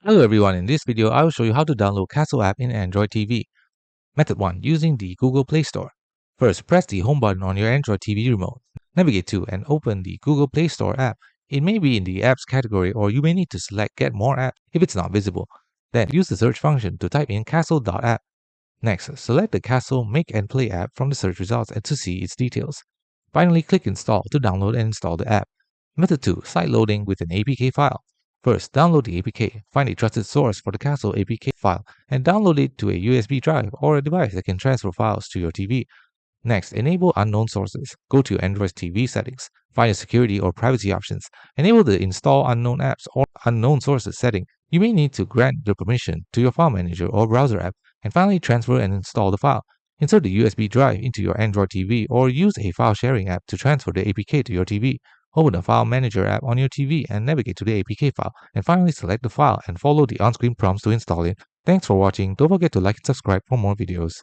Hello everyone, in this video I will show you how to download Castle app in Android TV. Method 1. Using the Google Play Store. First, press the home button on your Android TV remote. Navigate to and open the Google Play Store app. It may be in the apps category or you may need to select Get More Apps if it's not visible. Then use the search function to type in castle.app. Next, select the Castle Make and Play app from the search results and to see its details. Finally, click Install to download and install the app. Method 2. Site loading with an APK file. First, download the APK, find a trusted source for the Castle APK file, and download it to a USB drive or a device that can transfer files to your TV. Next, enable unknown sources. Go to Android TV settings, find the security or privacy options, enable the Install Unknown Apps or Unknown Sources setting. You may need to grant the permission to your file manager or browser app, and finally transfer and install the file. Insert the USB drive into your Android TV or use a file sharing app to transfer the APK to your TV. Open the File Manager app on your TV and navigate to the APK file, and finally select the file and follow the on-screen prompts to install it. Thanks for watching. Don't forget to like and subscribe for more videos.